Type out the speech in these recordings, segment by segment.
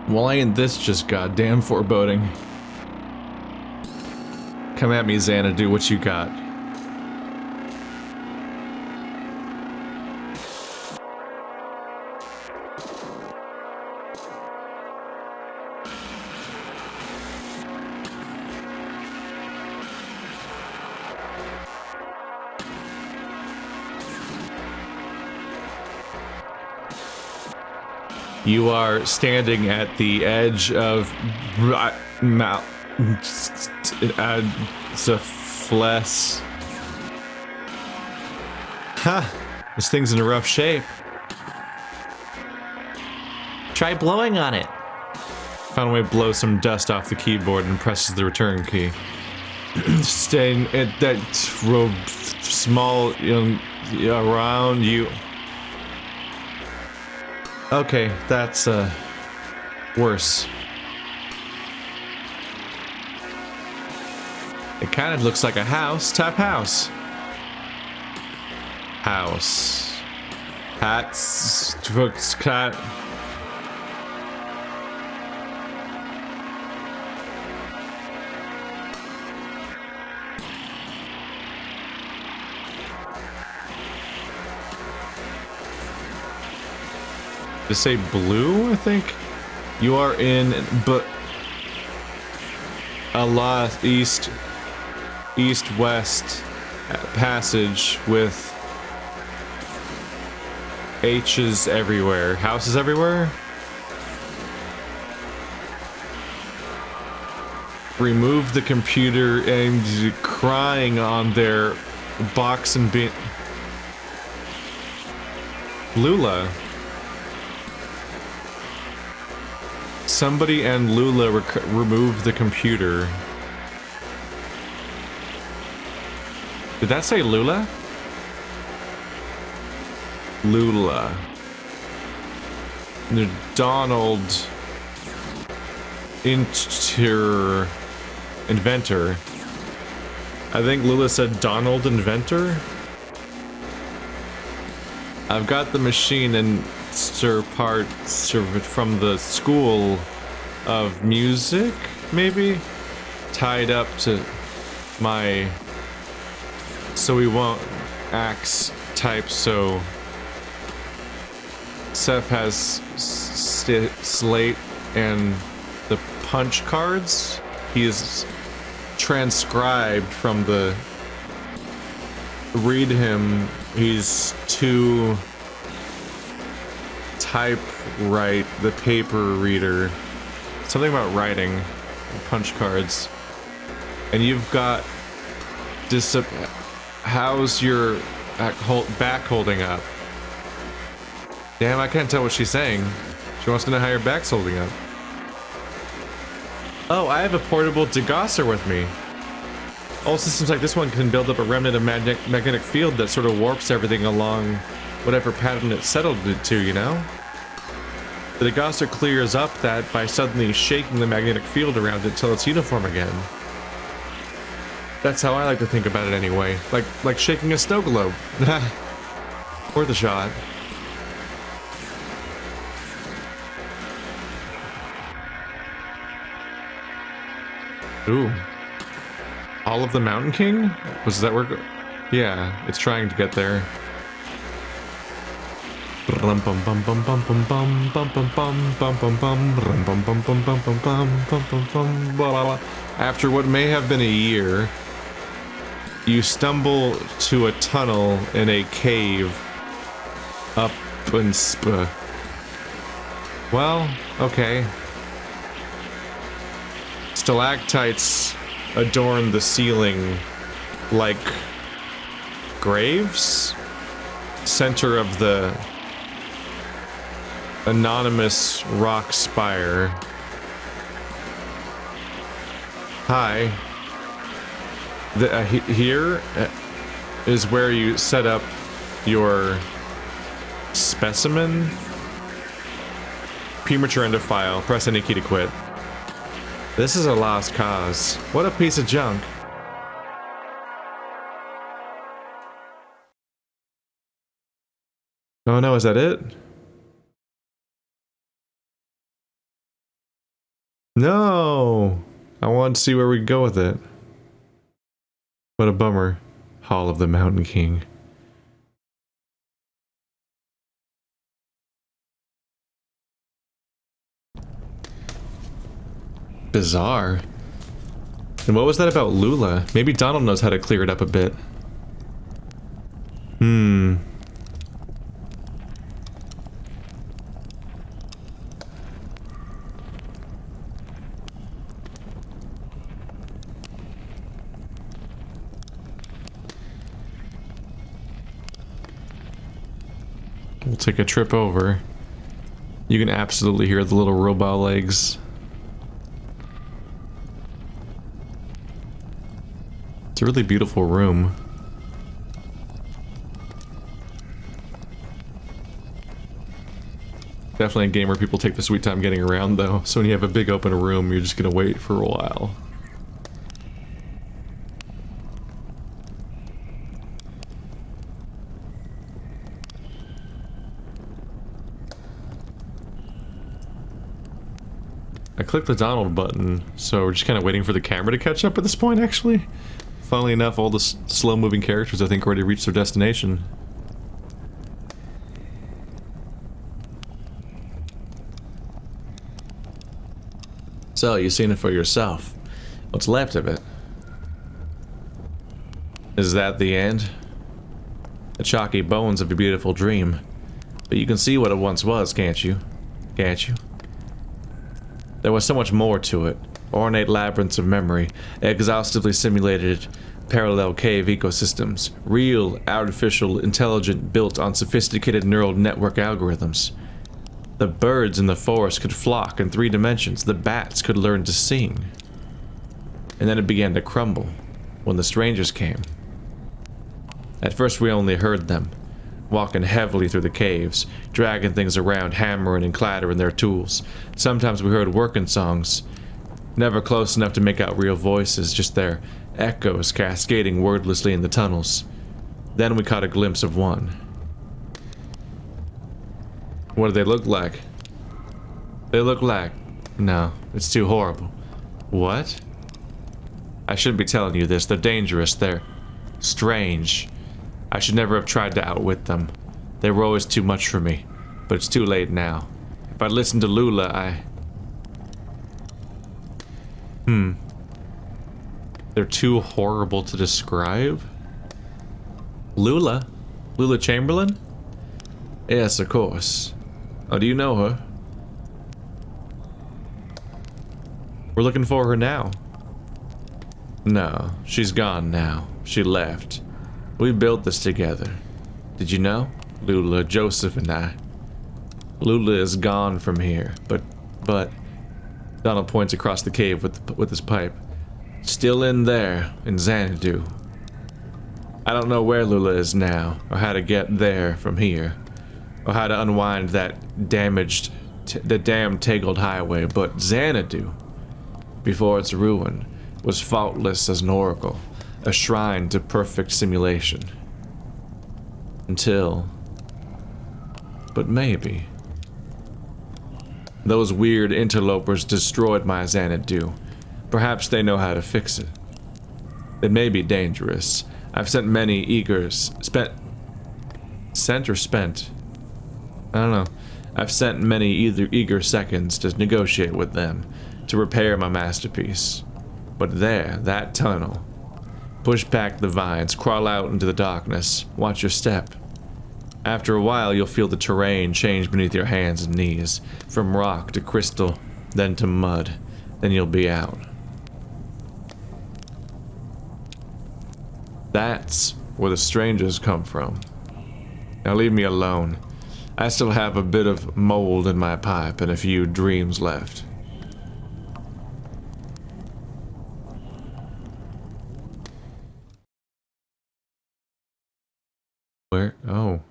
Why ain't this just goddamn foreboding? Come at me, Xanadu, what you got? You are standing at the edge of Fles. Ha! This thing's in a rough shape. Try blowing on it. Found a way to blow some dust off the keyboard and presses the return key. Staying at that small around you. Okay, that's worse. It kind of looks like a house. Tap house. House. Hats. Cat. To say blue, I think? You are in east-west passage with H's everywhere. Houses everywhere? Remove the computer and crying on their box and bin. Lula. Somebody and Lula removed the computer. Did that say Lula? Lula. The Donald Inventor. I think Lula said Donald Inventor. I've got the machine and from the School of Music, maybe? Tied up to my... So we won't axe type, so... Seth has slate and the punch cards. He is transcribed from the... Read him, he's too... Typewrite the paper reader. Something about writing. Punch cards. And you've got... How's your back holding up? Damn, I can't tell what she's saying. She wants to know how your back's holding up. Oh, I have a portable degausser with me. All systems like this one can build up a remnant of magnetic field that sort of warps everything along whatever pattern it's settled to, you know? The degausser clears up that by suddenly shaking the magnetic field around it till it's uniform again. That's how I like to think about it anyway. Like shaking a snow globe. Worth a shot. Ooh. All of the Mountain King? Was that where... Yeah, it's trying to get there. After what may have been a year, you stumble to a tunnel in a cave up in Well, okay. Stalactites adorn the ceiling like graves. Center of the anonymous rock spire. Hi. Here is where you set up your specimen. Premature end of file. Press any key to quit. This is a lost cause. What a piece of junk. Oh no, is that it? No! I want to see where we go with it. What a bummer. Hall of the Mountain King. Bizarre. And what was that about Lula? Maybe Donald knows how to clear it up a bit. We'll take a trip over. You can absolutely hear the little robot legs. It's a really beautiful room. Definitely a game where people take the sweet time getting around, though. So when you have a big open room, you're just gonna wait for a while. I clicked the Donald button, so we're just kind of waiting for the camera to catch up at this point, actually. Funnily enough, all the slow-moving characters, I think, already reached their destination. So, you've seen it for yourself. What's left of it? Is that the end? The chalky bones of a beautiful dream. But you can see what it once was, can't you? Can't you? There was so much more to it. Ornate labyrinths of memory, exhaustively simulated parallel cave ecosystems, real, artificial, intelligent, built on sophisticated neural network algorithms. The birds in the forest could flock in 3 dimensions, the bats could learn to sing. And then it began to crumble, when the strangers came. At first we only heard them, walking heavily through the caves, dragging things around, hammering and clattering their tools. Sometimes we heard working songs, never close enough to make out real voices, just their echoes cascading wordlessly in the tunnels. Then we caught a glimpse of one. What do they look like? They look like... No, it's too horrible. What? I shouldn't be telling you this. They're dangerous. They're strange. I should never have tried to outwit them. They were always too much for me. But it's too late now. If I'd listened to Lula, They're too horrible to describe? Lula? Lula Chamberlain? Yes, of course. Oh, do you know her? We're looking for her now. No, she's gone now. She left. We built this together. Did you know? Lula, Joseph, and I. Lula is gone from here, but... Donald points across the cave with his pipe. Still in there, in Xanadu. I don't know where Lula is now, or how to get there from here, or how to unwind that the damn tangled highway, but Xanadu, before its ruin, was faultless as an oracle, a shrine to perfect simulation. Until... But maybe... Those weird interlopers destroyed my Xanadu. Perhaps they know how to fix it. It may be dangerous. I've sent many spent? I don't know. I've sent many eager seconds to negotiate with them, to repair my masterpiece. But there, that tunnel. Push back the vines, crawl out into the darkness, watch your step. After a while, you'll feel the terrain change beneath your hands and knees, from rock to crystal, then to mud. Then you'll be out. That's where the strangers come from. Now leave me alone. I still have a bit of mold in my pipe and a few dreams left. Where? Oh.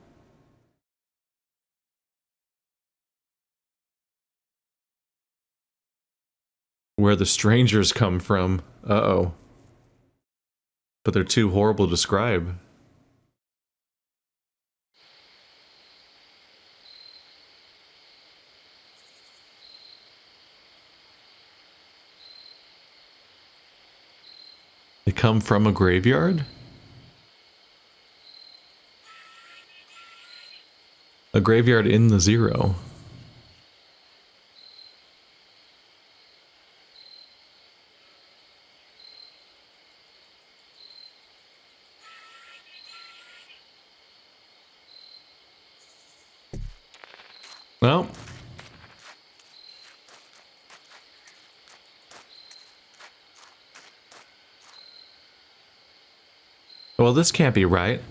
Where the strangers come from. Uh-oh. But they're too horrible to describe. They come from a graveyard? A graveyard in the zero. Well. Well, this can't be right.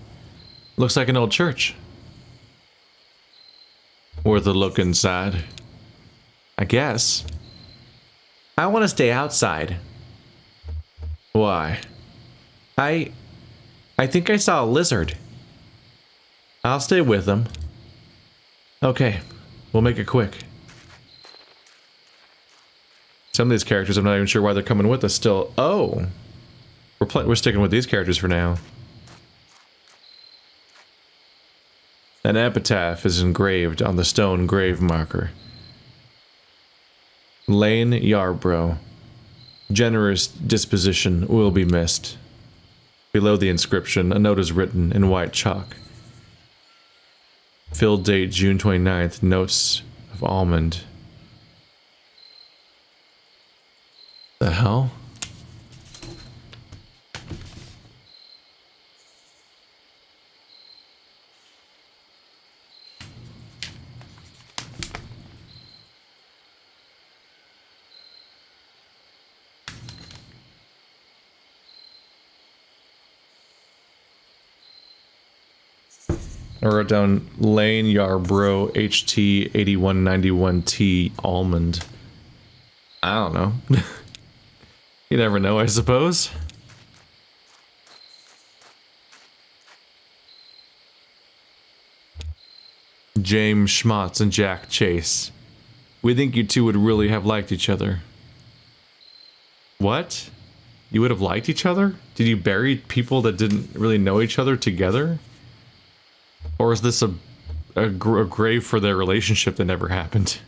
Looks like an old church. Worth a look inside. I guess. I want to stay outside. Why? I think I saw a lizard. I'll stay with them. Okay, we'll make it quick. Some of these characters, I'm not even sure why they're coming with us still. Oh! We're sticking with these characters for now. An epitaph is engraved on the stone grave marker. Lane Yarbrough. Generous disposition will be missed. Below the inscription, a note is written in white chalk. Fill date June 29th, notes of almond. The hell? I wrote down Lane Yarbrough HT 8191T almond. I don't know. You never know, I suppose. James Schmatz and Jack Chase. We think you two would really have liked each other. What? You would have liked each other? Did you bury people that didn't really know each other together? Or is this a grave for their relationship that never happened?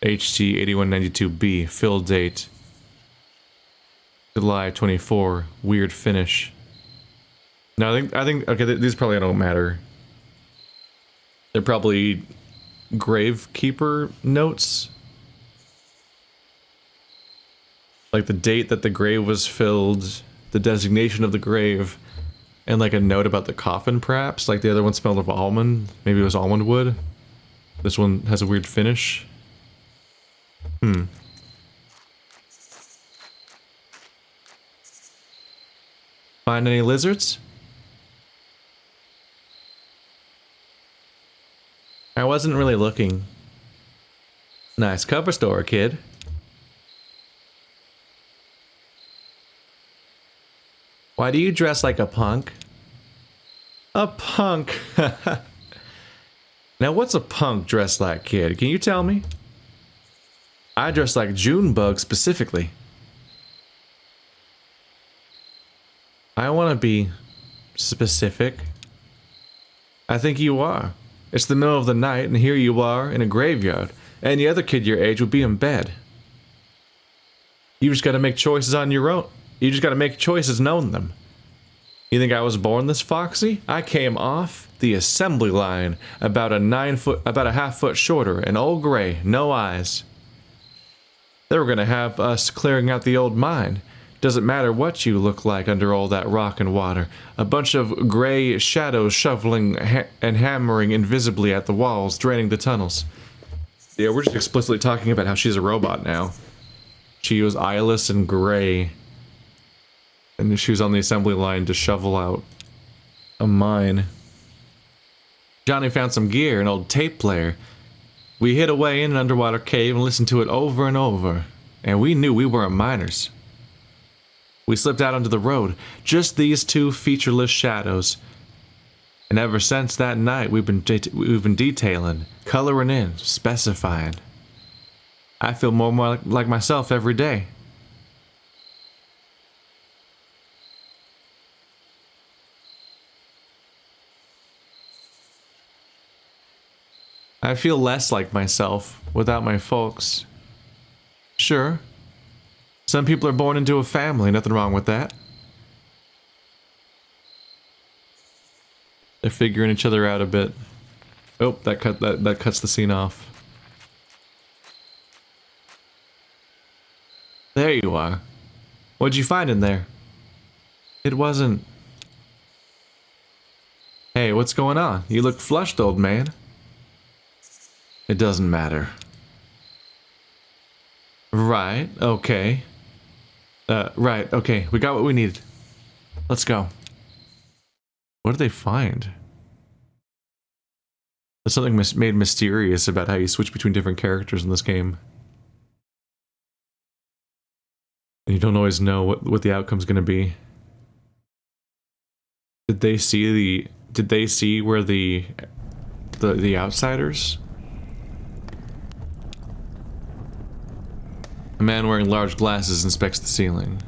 HT 8192B, fill date July 24, weird finish. No, I think okay, these probably don't matter. They're probably gravekeeper notes. Like the date that the grave was filled, the designation of the grave, and like a note about the coffin perhaps. Like the other one smelled of almond. Maybe it was almond wood. This one has a weird finish. Find any lizards? I wasn't really looking. Nice cover story, kid. Why do you dress like a punk? A punk. Now what's a punk dressed like, kid? Can you tell me? I dress like Junebug specifically. I want to be specific. I think you are. It's the middle of the night and here you are in a graveyard. Any other kid your age would be in bed. You just gotta make choices on your own. You just gotta make choices and own them. You think I was born this foxy? I came off the assembly line about a half foot shorter, an old gray, no eyes. They were gonna have us clearing out the old mine. Doesn't matter what you look like under all that rock and water. A bunch of gray shadows shoveling and hammering invisibly at the walls, draining the tunnels. Yeah, we're just explicitly talking about how she's a robot now. She was eyeless and gray. And she was on the assembly line to shovel out a mine. Johnny found some gear, an old tape player. We hid away in an underwater cave and listened to it over and over. And we knew we weren't miners. We slipped out onto the road, just these two featureless shadows. And ever since that night, we've been detailing, coloring in, specifying. I feel more and more like myself every day. I feel less like myself without my folks. Sure, Some people are born into a family, nothing wrong with that. They're figuring each other out a bit. Oh, that cuts the scene off. There you are. What'd you find in there? It wasn't... Hey, what's going on? You look flushed, old man. It doesn't matter. Right, okay. Right, okay. We got what we needed. Let's go. What did they find? There's something made mysterious about how you switch between different characters in this game. And you don't always know what the outcome's gonna be. Did they see where the outsiders? A man wearing large glasses inspects the ceiling.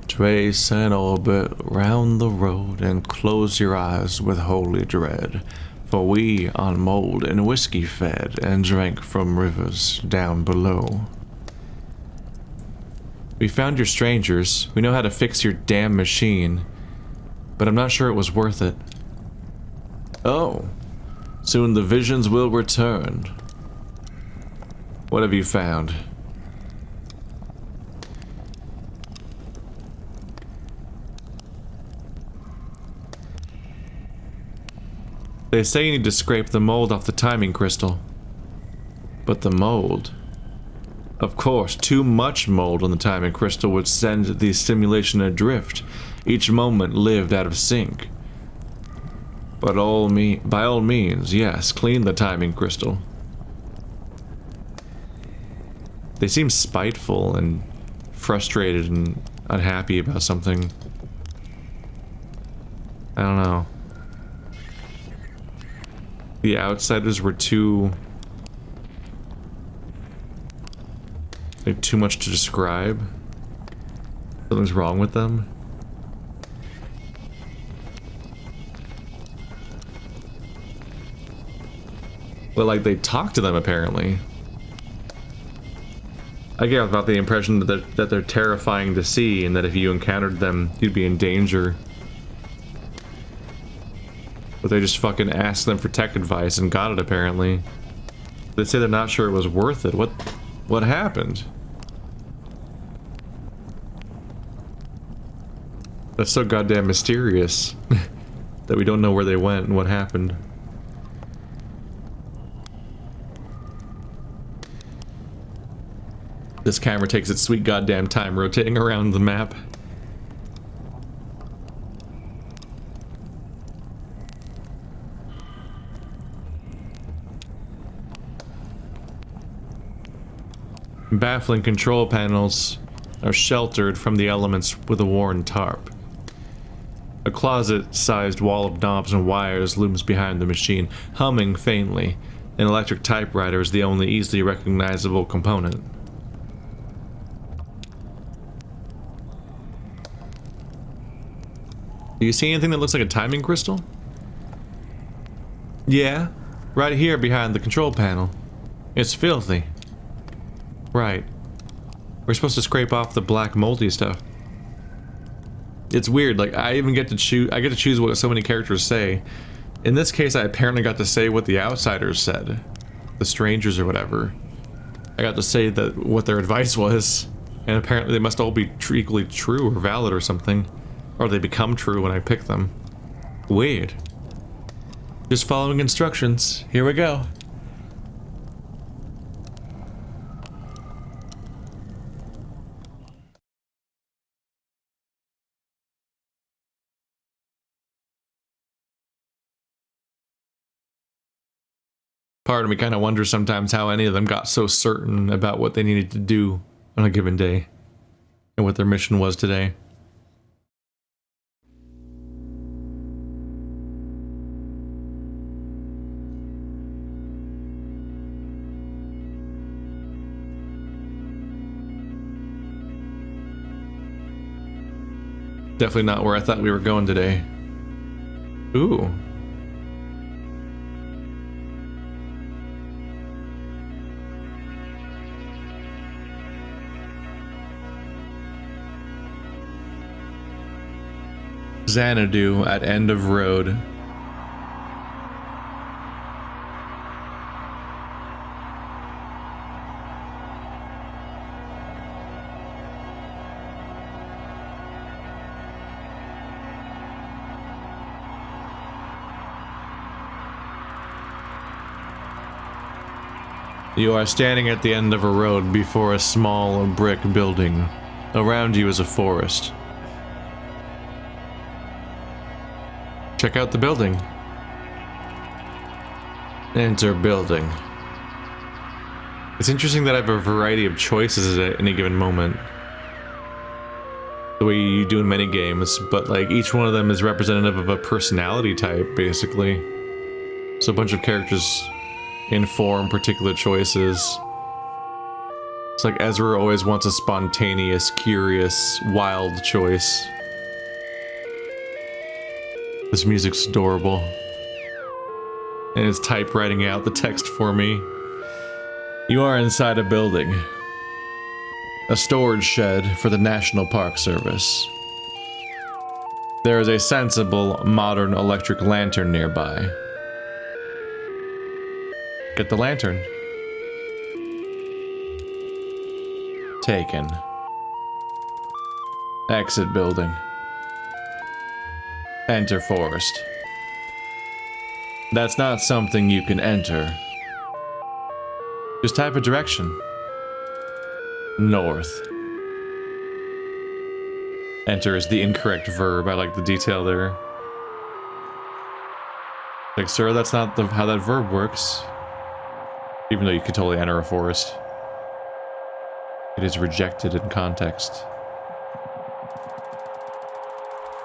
Trace an orbit round the road and close your eyes with holy dread. For we on mold and whiskey fed and drank from rivers down below. We found your strangers. We know how to fix your damn machine. But I'm not sure it was worth it. Oh. Soon the visions will return. What have you found? They say you need to scrape the mold off the timing crystal. But the mold... Of course, too much mold on the timing crystal would send the simulation adrift, each moment lived out of sync. But by all means, yes, clean the timing crystal. They seem spiteful and frustrated and unhappy about something. I don't know. The outsiders were too much to describe. Something's wrong with them. Well, like, they talk to them, apparently. I get about the impression that they're terrifying to see, and that if you encountered them, you'd be in danger. But they just fucking asked them for tech advice and got it, apparently. They say they're not sure it was worth it. What happened? That's so goddamn mysterious. That we don't know where they went and what happened. This camera takes its sweet goddamn time rotating around the map. Baffling control panels are sheltered from the elements with a worn tarp. A closet-sized wall of knobs and wires looms behind the machine, humming faintly. An electric typewriter is the only easily recognizable component. Do you see anything that looks like a timing crystal? Yeah, right here behind the control panel. It's filthy. Right. We're supposed to scrape off the black moldy stuff. It's weird, like, I get to choose what so many characters say. In this case, I apparently got to say what the outsiders said. The strangers or whatever. I got to say what their advice was. And apparently they must all be equally true or valid or something. Or they become true when I pick them. Weird. Just following instructions. Here we go. Part of me kind of wonders sometimes how any of them got so certain about what they needed to do on a given day. And what their mission was today. Definitely not where I thought we were going today. Ooh. Xanadu at end of road. You are standing at the end of a road before a small brick building. Around you is a forest. Check out the building. Enter building. It's interesting that I have a variety of choices at any given moment. The way you do in many games, but like each one of them is representative of a personality type, basically. So a bunch of characters inform particular choices. It's like Ezra always wants a spontaneous, curious, wild choice. This music's adorable. And it's typewriting out the text for me. You are inside a building. A storage shed for the National Park Service. There is a sensible, modern electric lantern nearby. Get the lantern. Taken. Exit building. Enter forest. That's not something you can enter. Just type a direction. North. Enter is the incorrect verb. I like the detail there. Like, sir, that's not how that verb works. Even though you could totally enter a forest. It is rejected in context.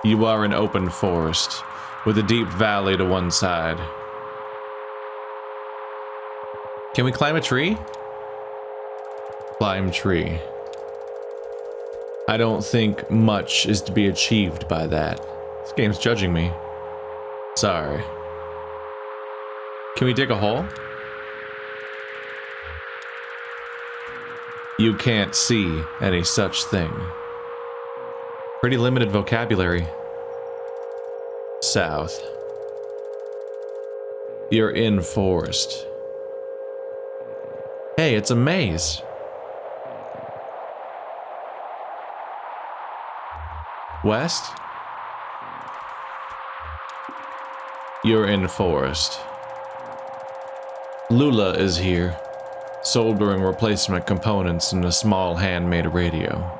You are in open forest, with a deep valley to one side. Can we climb a tree? Climb tree. I don't think much is to be achieved by that. This game's judging me. Sorry. Can we dig a hole? You can't see any such thing. Pretty limited vocabulary. South. You're in forest. Hey, it's a maze. West? You're in forest. Lula is here, soldering replacement components in a small handmade radio.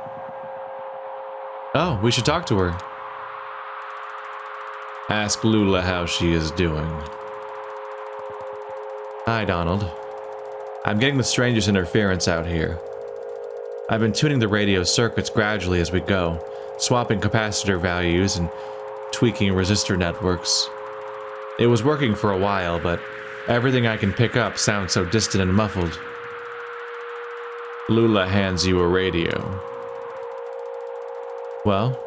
Oh, we should talk to her. Ask Lula how she is doing. Hi, Donald. I'm getting the strangest interference out here. I've been tuning the radio circuits gradually as we go, swapping capacitor values and tweaking resistor networks. It was working for a while, but everything I can pick up sounds so distant and muffled. Lula hands you a radio. Well,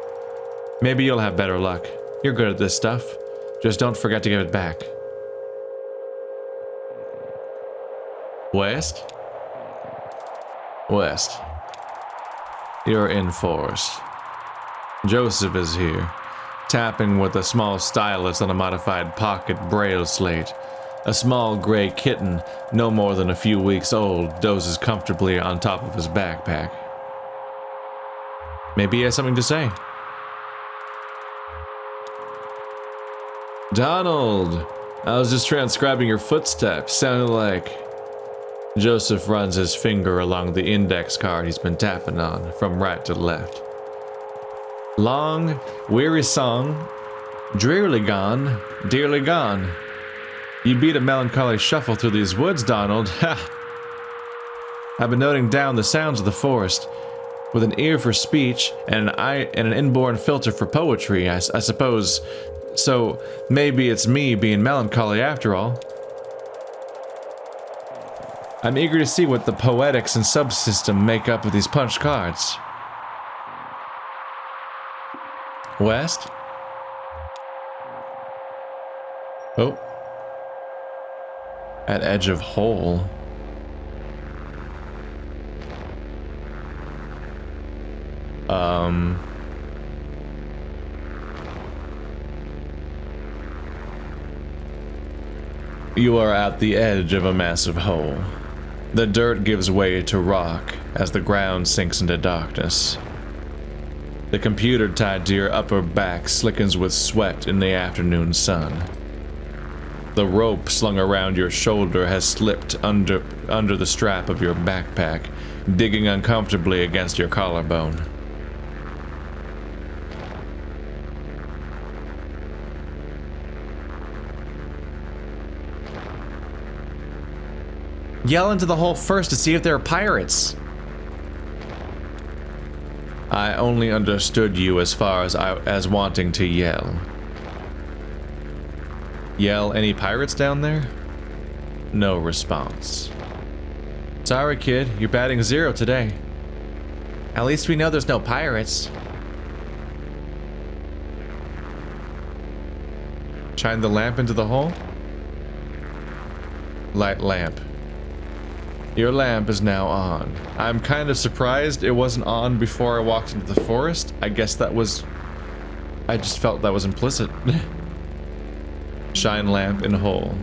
maybe you'll have better luck. You're good at this stuff. Just don't forget to give it back. West? West. You're in forest. Joseph is here, tapping with a small stylus on a modified pocket braille slate. A small gray kitten, no more than a few weeks old, dozes comfortably on top of his backpack. Maybe he has something to say. Donald! I was just transcribing your footsteps. Sounded like... Joseph runs his finger along the index card he's been tapping on, from right to left. Long, weary song, drearily gone, dearly gone. You beat a melancholy shuffle through these woods, Donald. Ha! I've been noting down the sounds of the forest, with an ear for speech and an inborn filter for poetry, I suppose. So maybe it's me being melancholy after all. I'm eager to see what the poetics and subsystem make up of these punched cards. West? Oh. At edge of hole. You are at the edge of a massive hole. The dirt gives way to rock as the ground sinks into darkness. The computer tied to your upper back slickens with sweat in the afternoon sun. The rope slung around your shoulder has slipped under the strap of your backpack, digging uncomfortably against your collarbone. Yell into the hole first to see if there are pirates. I only understood you as far as wanting to yell. Yell, any pirates down there? No response. Sorry, kid, you're batting 0 today. At least we know there's no pirates. Shine the lamp into the hole. Light lamp. Your lamp is now on. I'm kind of surprised it wasn't on before I walked into the forest. I guess that was... I just felt that was implicit. Shine lamp in hole.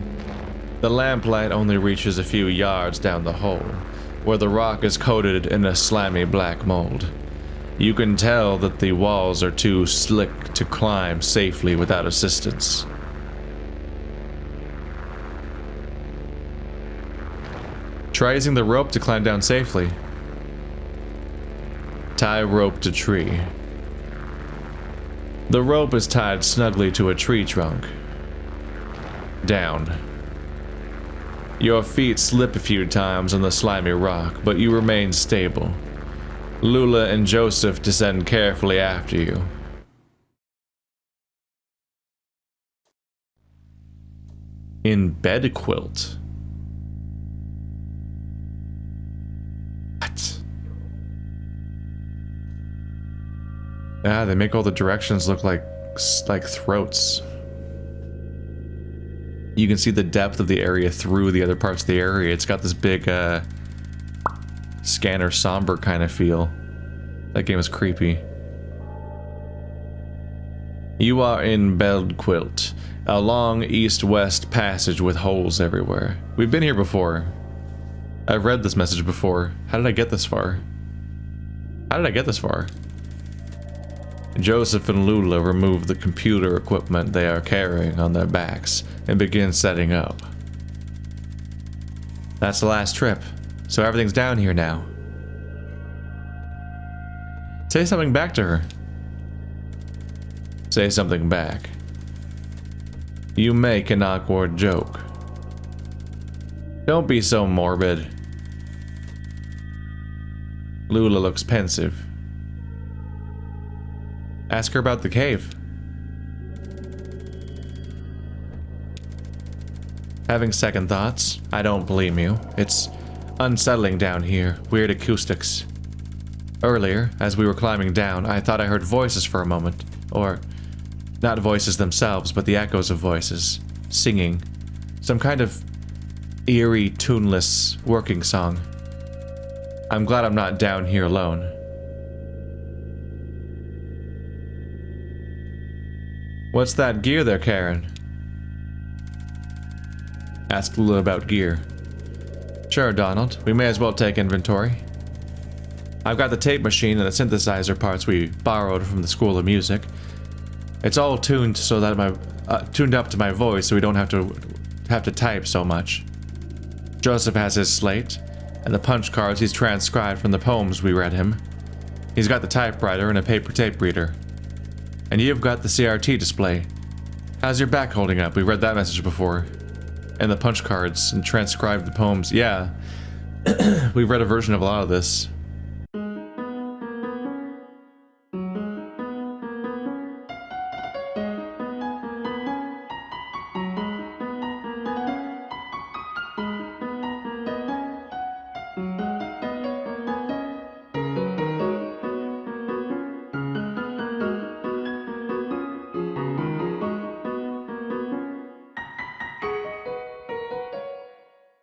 The lamplight only reaches a few yards down the hole, where the rock is coated in a slimy black mold. You can tell that the walls are too slick to climb safely without assistance. Try using the rope to climb down safely. Tie rope to tree. The rope is tied snugly to a tree trunk. Down. Your feet slip a few times on the slimy rock, but you remain stable. Lula and Joseph descend carefully after you. In Bedquilt. What? Ah, they make all the directions look like throats. You can see the depth of the area through the other parts of the area. It's got this big, scanner somber kind of feel. That game is creepy. You are in Bedquilt, a long east-west passage with holes everywhere. We've been here before. I've read this message before. How did I get this far? How did I get this far? Joseph and Lula remove the computer equipment they are carrying on their backs and begin setting up. That's the last trip, so everything's down here now. Say something back to her. Say something back. You make an awkward joke. Don't be so morbid. Lula looks pensive. Ask her about the cave. Having second thoughts, I don't blame you. It's unsettling down here, weird acoustics. Earlier, as we were climbing down, I thought I heard voices for a moment. Or, not voices themselves, but the echoes of voices. Singing. Some kind of eerie, tuneless working song. I'm glad I'm not down here alone. What's that gear they're carrying? Ask Lula about gear. Sure, Donald. We may as well take inventory. I've got the tape machine and the synthesizer parts we borrowed from the School of Music. It's all tuned so that tuned up to my voice, so we don't have to type so much. Joseph has his slate, and the punch cards he's transcribed from the poems we read him. He's got the typewriter and a paper tape reader. And you've got the CRT display. How's your back holding up? We read that message before. And the punch cards and transcribed the poems. Yeah. We've read a version of a lot of this.